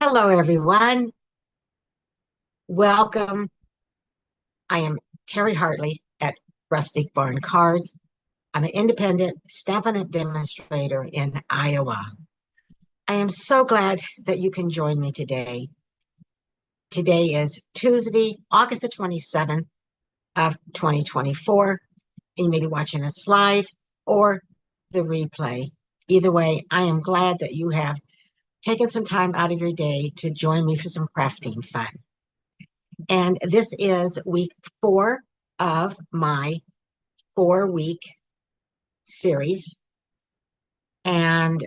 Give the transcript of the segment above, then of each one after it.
Hello, everyone. Welcome. I am Terry Hartley at Rustic Barn Cards. I'm an independent Stampin' Up! Demonstrator in Iowa. I am so glad that you can join me today. Today is Tuesday, August the 27th of 2024. And you may be watching this live or the replay. Either way, I am glad that you have taken some time out of your day to join me for some crafting fun. And this is week 4 of my 4-week series. And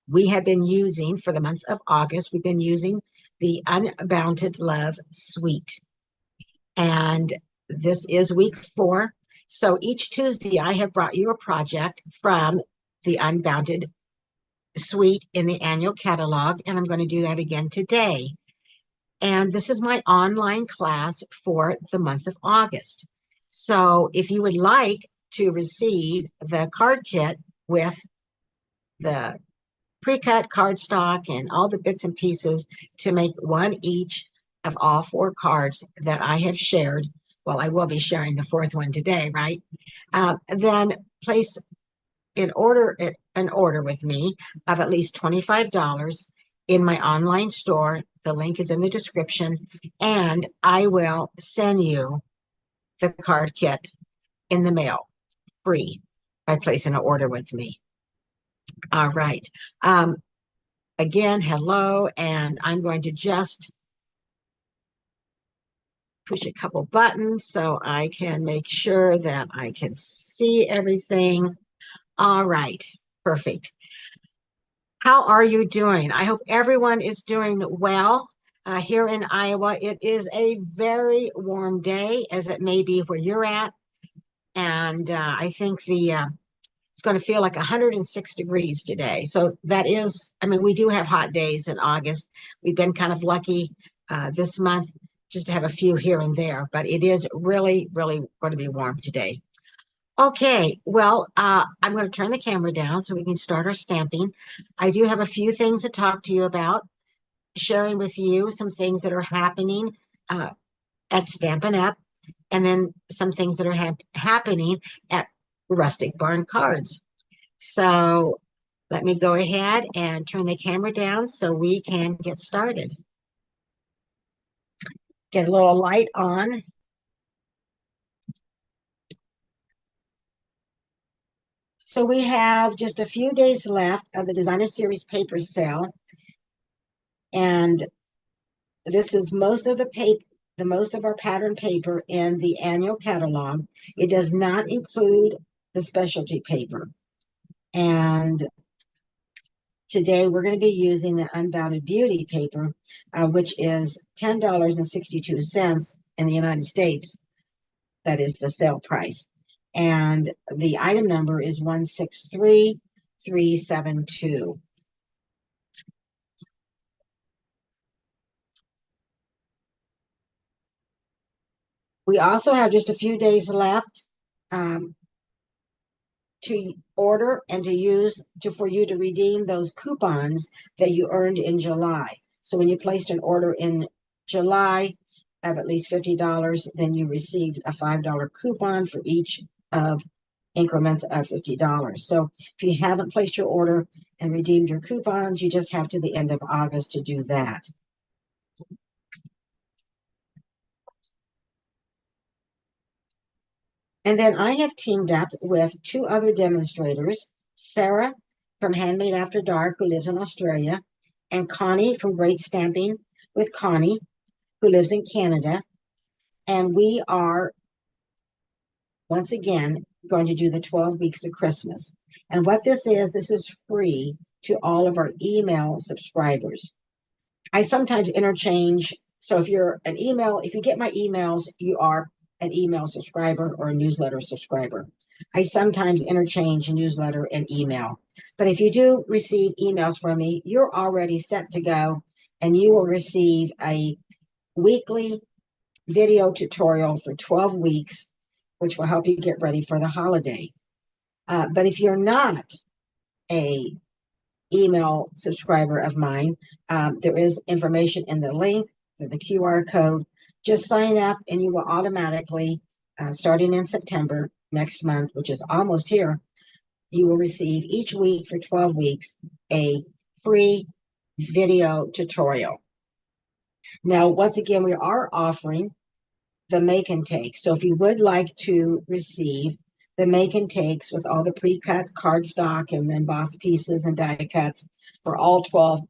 we have been using, for the month of August, we've been using the Unbounded Love Suite. And this is week 4. So each Tuesday, I have brought you a project from the Unbounded Suite in the annual catalog. And I'm going to do that again today. And this is my online class for the month of August. So if you would like to receive the card kit with the pre-cut cardstock and all the bits and pieces to make one each of all 4 cards that I have shared, well, I will be sharing the 4th one today, right? Then place an order with me of at least $25 in my online store. The link is in the description, and I will send you the card kit in the mail free by placing an order with me. All right. Again, hello, and I'm going to just push a couple buttons so I can make sure that I can see everything. All right, perfect. How are you doing? I hope everyone is doing well. Here in Iowa, it is a very warm day, as it may be where you're at. And I think it's going to feel like 106 degrees today. So that is, I mean, we do have hot days in August. We've been kind of lucky this month just to have a few here and there, but it is really, really going to be warm today. Okay, well, I'm going to turn the camera down so we can start our stamping. I do have a few things to talk to you about, sharing with you some things that are happening at Stampin' Up! And then some things that are happening at Rustic Barn Cards. So let me go ahead and turn the camera down so we can get started. Get a little light on. So we have just a few days left of the Designer Series paper sale. And this is most of the paper, most of our pattern paper in the annual catalog. It does not include the specialty paper. And today we're going to be using the Unbounded Beauty paper, which is $10.62 in the United States. That is the sale price. And the item number is 163372. We also have just a few days left to order and to use for you to redeem those coupons that you earned in July. So when you placed an order in July of at least $50, then you received a $5 coupon for each of increments of $50. So if you haven't placed your order and redeemed your coupons, you just have to the end of August to do that. And then I have teamed up with 2 other demonstrators, Sarah from Handmade After Dark, who lives in Australia, and Connie from Great Stamping with Connie, who lives in Canada. And we are, once again, going to do the 12 weeks of Christmas. And what this is free to all of our email subscribers. I sometimes interchange. So if you're an email, if you get my emails, you are an email subscriber or a newsletter subscriber. I sometimes interchange newsletter and email. But if you do receive emails from me, you're already set to go, and you will receive a weekly video tutorial for 12 weeks, which will help you get ready for the holiday. But if you're not a email subscriber of mine, there is information in the link, the QR code. Just sign up and you will automatically, starting in September next month, which is almost here, you will receive each week for 12 weeks a free video tutorial. Now, once again, we are offering the make and take. So if you would like to receive the make and takes with all the pre-cut cardstock and then embossed pieces and die cuts for all 12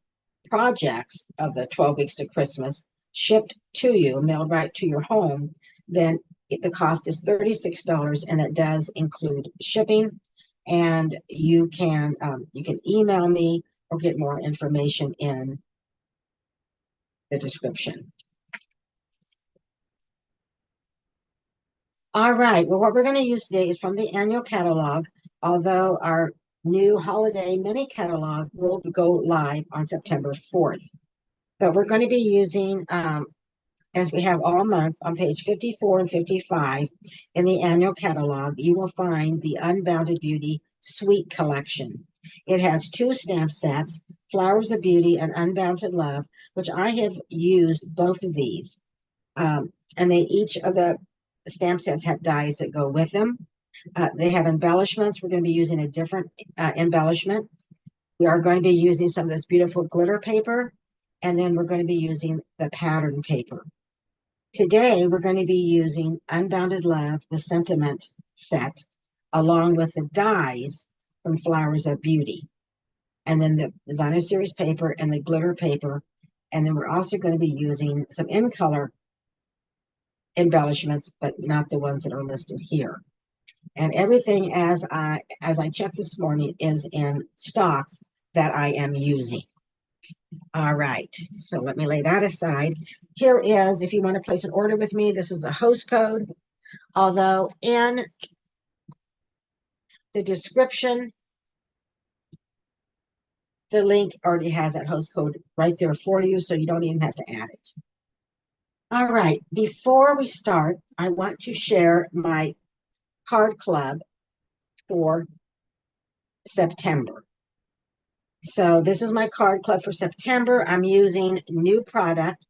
projects of the 12 weeks to Christmas shipped to you, mailed right to your home, then the cost is $36, and that does include shipping. And you can email me or get more information in the description. All right, well, what we're going to use today is from the annual catalog, although our new holiday mini catalog will go live on September 4th. But we're going to be using, as we have all month, on page 54 and 55 in the annual catalog, you will find the Unbounded Beauty Suite Collection. It has 2 stamp sets, Flowers of Beauty and Unbounded Love, which I have used both of these. And each of the stamp sets have dies that go with them. They have embellishments. We're going to be using a different embellishment. We are going to be using some of this beautiful glitter paper, and then we're going to be using the pattern paper. Today, we're going to be using Unbounded Love, the Sentiment set, along with the dies from Flowers of Beauty, and then the Designer Series paper and the glitter paper. And then we're also going to be using some in color embellishments, but not the ones that are listed here. And everything as I checked this morning is in stock that I am using. All right, so let me lay that aside. Here is, if you want to place an order with me, this is a host code. Although in the description, the link already has that host code right there for you, so you don't even have to add it. All right, before we start, I want to share my card club for September. So this is my card club for September. I'm using new product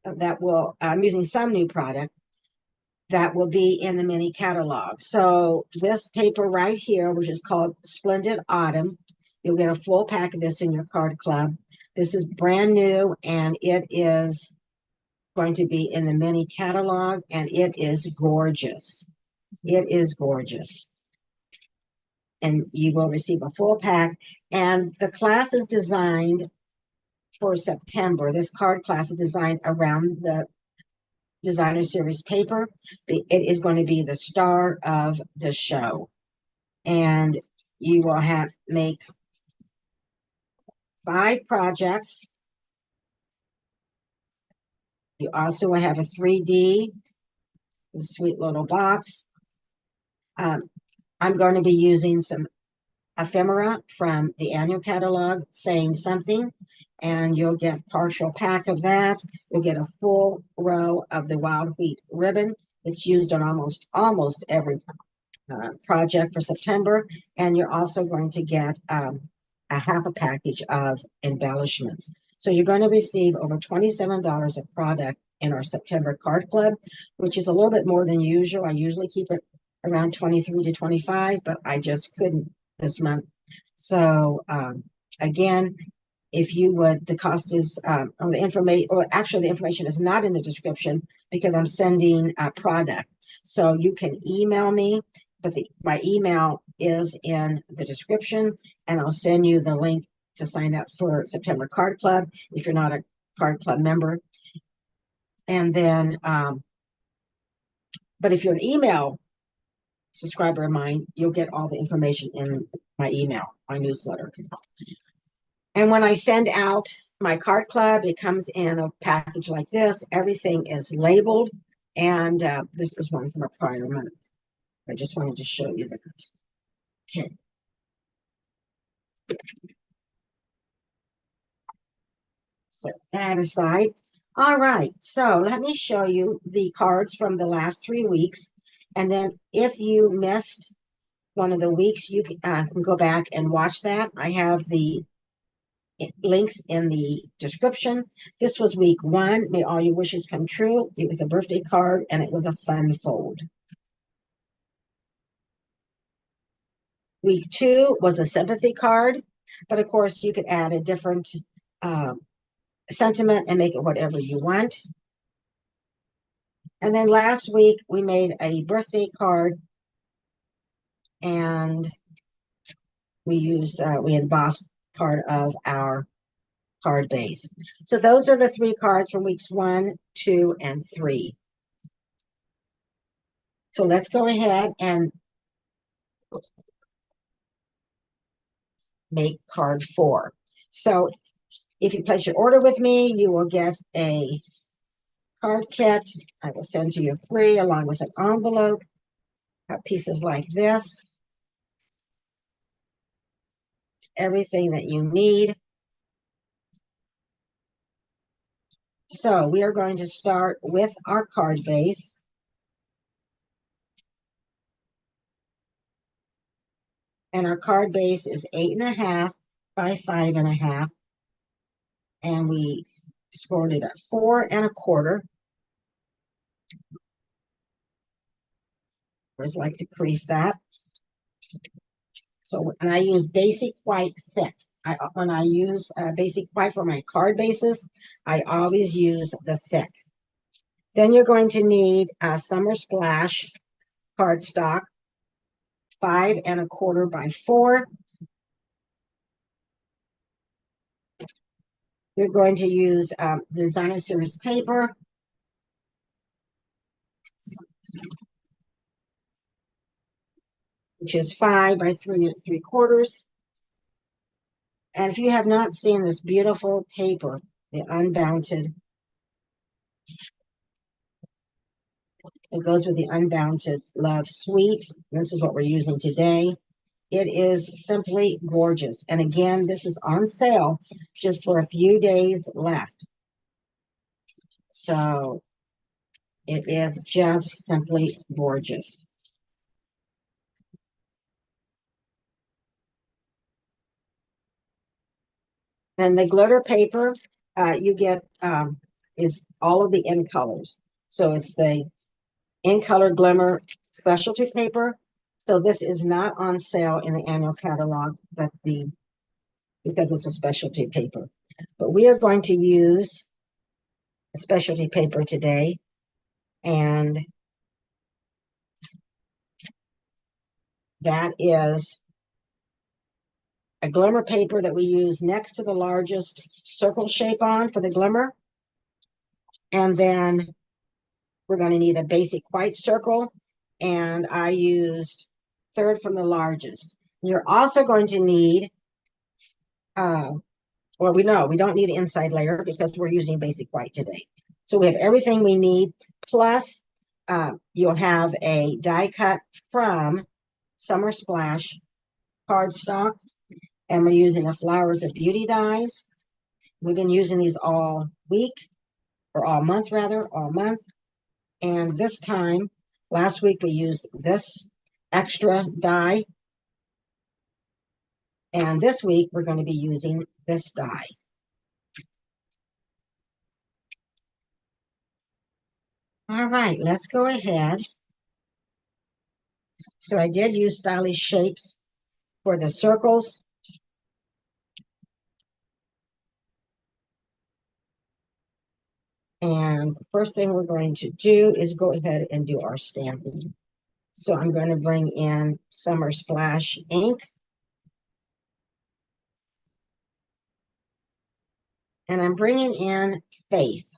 I'm using some new product that will be in the mini catalog. So this paper right here, which is called Splendid Autumn, you'll get a full pack of this in your card club. This is brand new, and it is going to be in the mini catalog, and it is gorgeous. It is gorgeous. And you will receive a full pack. And the class is designed for September. This card class is designed around the Designer Series paper. It is going to be the star of the show. And you will make 5 projects. You also will have a 3D, a sweet little box. I'm going to be using some ephemera from the annual catalog saying something, and you'll get a partial pack of that. You'll get a full row of the wild wheat ribbon. It's used on almost every project for September, and you're also going to get a half a package of embellishments. So you're going to receive over $27 of product in our September card club, which is a little bit more than usual. I usually keep it around 23 to 25, but I just couldn't this month. So again, if you would, the cost is on the information, or actually the information is not in the description because I'm sending a product. So you can email me, but my email is in the description, and I'll send you the link to sign up for September Card Club if you're not a Card Club member. And then, but if you're an email subscriber of mine, you'll get all the information in my email, my newsletter. And when I send out my card club, it comes in a package like this. Everything is labeled, and this was one from a prior month. I just wanted to show you that. Okay. Set that aside. All right, so let me show you the cards from the last 3 weeks. And then if you missed one of the weeks, you can go back and watch that. I have the links in the description. This was week 1. May all your wishes come true. It was a birthday card, and it was a fun fold. Week 2 was a sympathy card, but of course you could add a different sentiment and make it whatever you want. And then last week we made a birthday card, and we embossed part of our card base. So those are the 3 cards from weeks 1, 2, and 3. So let's go ahead and make card 4. So if you place your order with me, you will get a card kit. I will send to you free along with an envelope. Pieces like this. Everything that you need. So we are going to start with our card base. And our card base is 8.5 by 5.5. And we scored it at 4 1/4. I always like to crease that. So, and I use basic white thick. When I use basic white for my card bases, I always use the thick. Then you're going to need a Summer Splash cardstock, 5 1/4 by 4. You're going to use Designer Series paper. Which is 5 by 3 3/4. And if you have not seen this beautiful paper, the Unbounded, it goes with the Unbounded Love Suite. This is what we're using today. It is simply gorgeous. And again, this is on sale just for a few days left. So it is just simply gorgeous. Then the glitter paper you get is all of the in colors. So it's the in color glimmer specialty paper. So this is not on sale in the annual catalog, but because it's a specialty paper. But we are going to use a specialty paper today, and that is a glimmer paper that we use next to the largest circle shape on for the glimmer. And then we're going to need a basic white circle, and I used 3rd from the largest. You're also going to need well, we don't need an inside layer because we're using basic white today. So we have everything we need, plus you'll have a die cut from Summer Splash cardstock, and we're using the Flowers of Beauty dies. We've been using these all week, or all month rather, all month. And this time, last week we used this extra die, and this week we're going to be using this die. All right, let's go ahead. So I did use stylish shapes for the circles. And the first thing we're going to do is go ahead and do our stamping. So I'm going to bring in Summer Splash ink. And I'm bringing in Faith.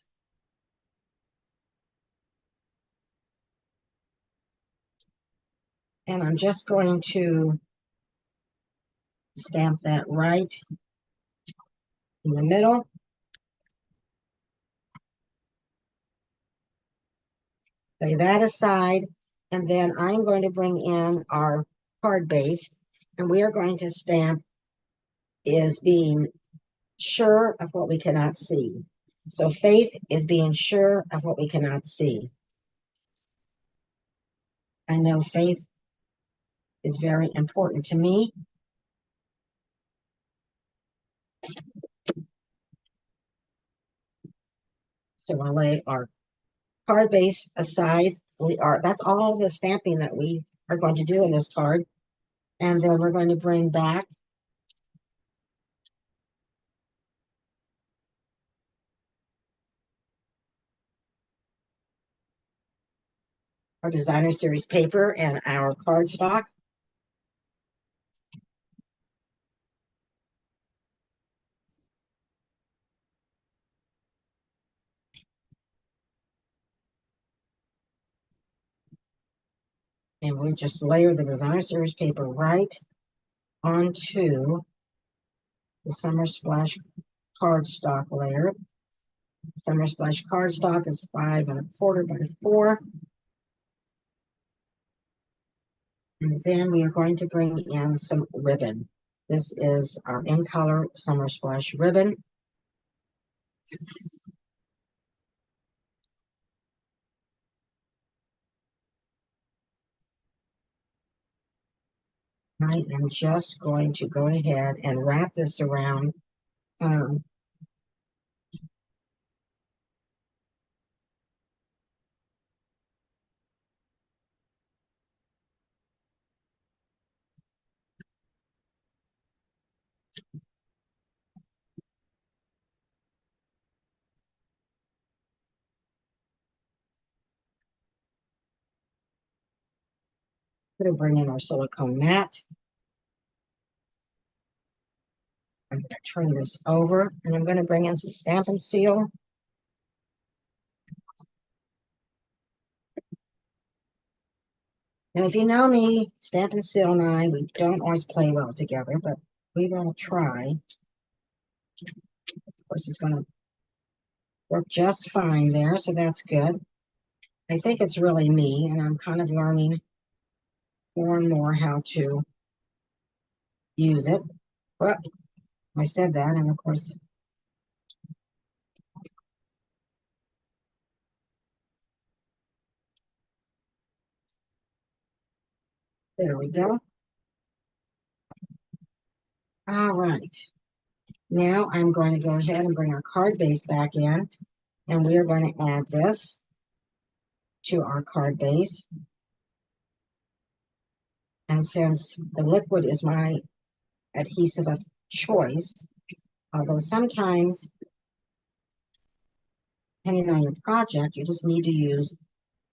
And I'm just going to stamp that right in the middle. Lay that aside. And then I'm going to bring in our card base. And we are going to stamp is being sure of what we cannot see. So Faith is being sure of what we cannot see. I know faith is very important to me. So we'll lay our card base aside. That's all the stamping that we are going to do in this card. And then we're going to bring back our designer series paper and our cardstock. And we just layer the designer series paper right onto the Summer Splash cardstock layer. Summer Splash cardstock is 5 1/4 by 4. And then we are going to bring in some ribbon. This is our In Color Summer Splash ribbon. I am just going to go ahead and wrap this around going to bring in our silicone mat. I'm going to turn this over, and I'm going to bring in some Stampin' Seal. And if you know me, Stampin' Seal and I, we don't always play well together, but we will try. Of course, it's going to work just fine there, so that's good. I think it's really me, and I'm kind of learning more and more how to use it. Well, I said that, and of course, there we go. All right. Now I'm going to go ahead and bring our card base back in, and we are going to add this to our card base. And since the liquid is my adhesive of choice, although sometimes, depending on your project, you just need to use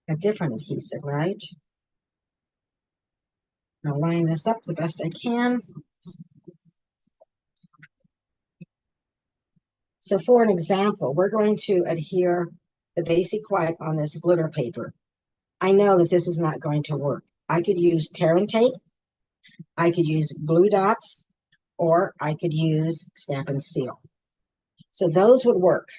a different adhesive, right? I'll line this up the best I can. So for an example, we're going to adhere the basic white on this glitter paper. I know that this is not going to work. I could use tear and tape, I could use glue dots, or I could use Stampin' Seal. So those would work.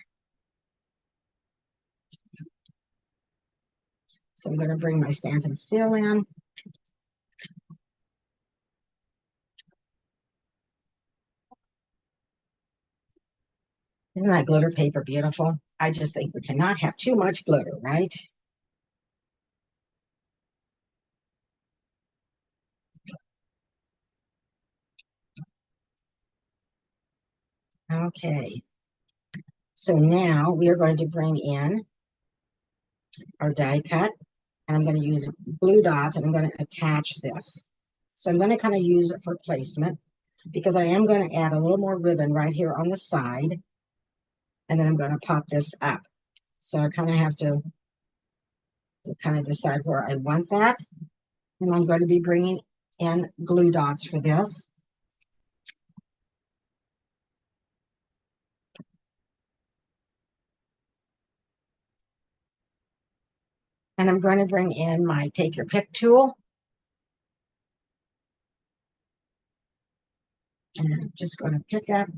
So I'm going to bring my Stampin' Seal in. Isn't that glitter paper beautiful? I just think we cannot have too much glitter, right? Okay. So now we are going to bring in our die cut, and I'm going to use glue dots, and I'm going to attach this. So I'm going to kind of use it for placement because I am going to add a little more ribbon right here on the side, and then I'm going to pop this up. So I kind of have to kind of decide where I want that. And I'm going to be bringing in glue dots for this. And I'm going to bring in my Take Your Pick tool. And I'm just going to pick up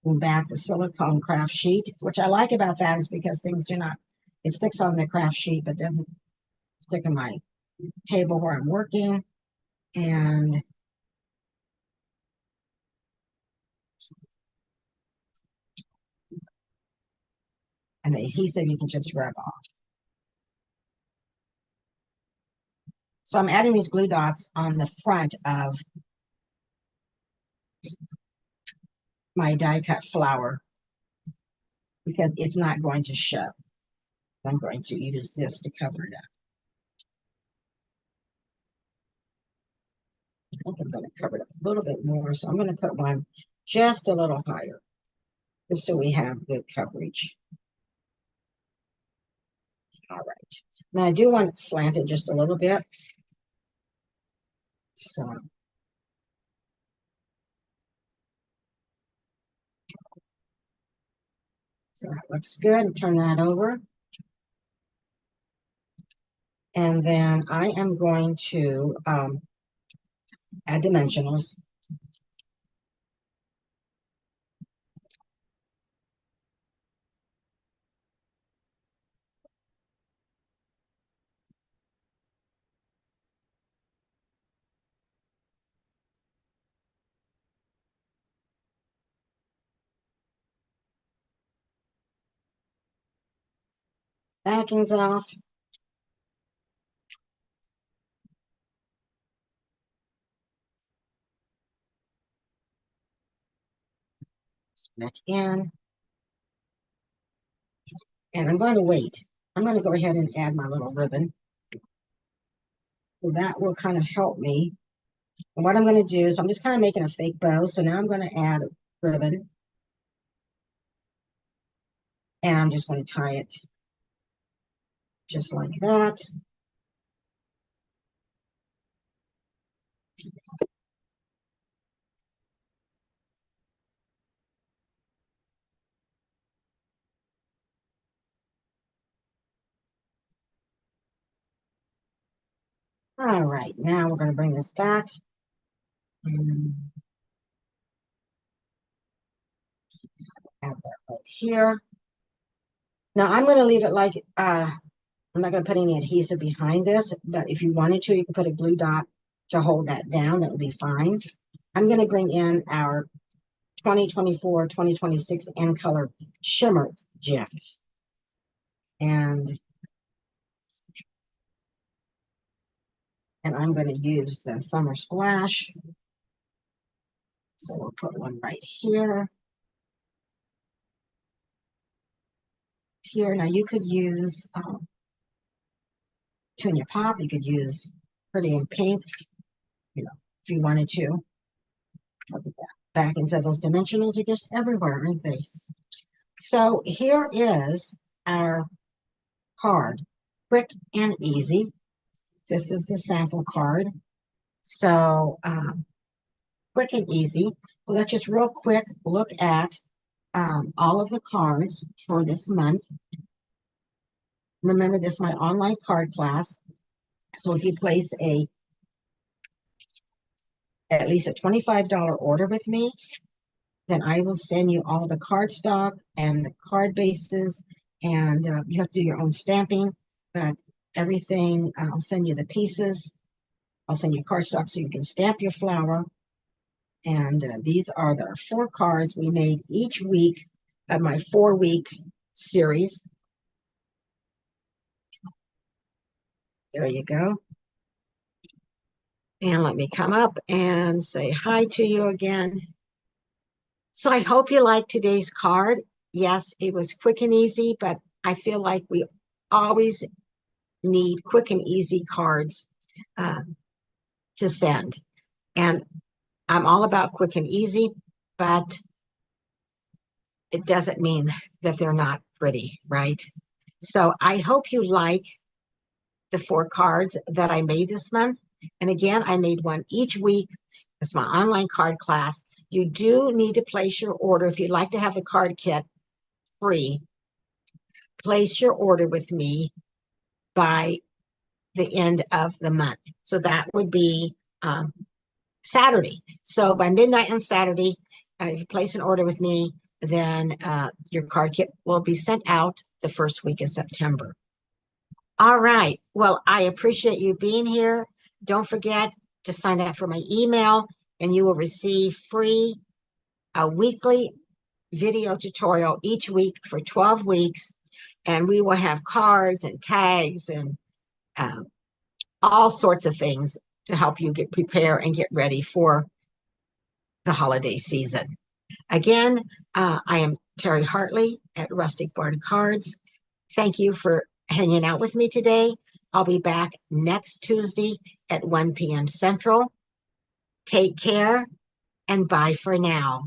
back the silicone craft sheet, which I like about that is because things do not, it sticks on the craft sheet, but doesn't stick on my table where I'm working. And the adhesive you can just rub off. So I'm adding these glue dots on the front of my die cut flower because it's not going to show. I'm going to use this to cover it up. I think I'm going to cover it up a little bit more, so I'm going to put one just a little higher, just so we have good coverage. All right. Now I do want it slanted just a little bit. So that looks good. Turn that over. And then I am going to add dimensionals. Backings off. Back in. And I'm going to wait. I'm going to go ahead and add my little ribbon. So that will kind of help me. And what I'm going to do is I'm just kind of making a fake bow. So now I'm going to add a ribbon. And I'm just going to tie it just like that. All right, now we're going to bring this back. And add that right here. Now I'm going to leave it like, I'm not going to put any adhesive behind this, but if you wanted to, you can put a glue dot to hold that down. That would be fine. I'm going to bring in our 2024-2026 in color shimmer gems. And I'm going to use the Summer Splash. So we'll put one right here. Here, now you could use Tunia Pop. You could use Pretty in Pink, you know, if you wanted to. Look at that. Back into those dimensionals are just everywhere, aren't they? So here is our card. Quick and easy. This is the sample card. So quick and easy. Well, let's just real quick look at all of the cards for this month. Remember, this is my online card class. So if you place at least a $25 order with me, then I will send you all the cardstock and the card bases, and you have to do your own stamping, but everything, I'll send you the pieces. I'll send you cardstock so you can stamp your flower. And these are the 4 cards we made each week of my 4-week series. There you go. And let me come up and say hi to you again. So I hope you liked today's card. Yes, it was quick and easy, but I feel like we always need quick and easy cards to send. And I'm all about quick and easy, but it doesn't mean that they're not pretty, right? So I hope you like the 4 cards that I made this month. And again, I made one each week. It's my online card class. You do need to place your order. If you'd like to have the card kit free, place your order with me by the end of the month. So that would be Saturday. So by midnight on Saturday, if you place an order with me, then your card kit will be sent out the first week of September. All right. Well, I appreciate you being here. Don't forget to sign up for my email, and you will receive free a weekly video tutorial each week for 12 weeks. And we will have cards and tags and all sorts of things to help you prepare and get ready for the holiday season. Again, I am Terry Hartley at Rustic Barn Cards. Thank you for hanging out with me today. I'll be back next Tuesday at 1 p.m. Central. Take care and bye for now.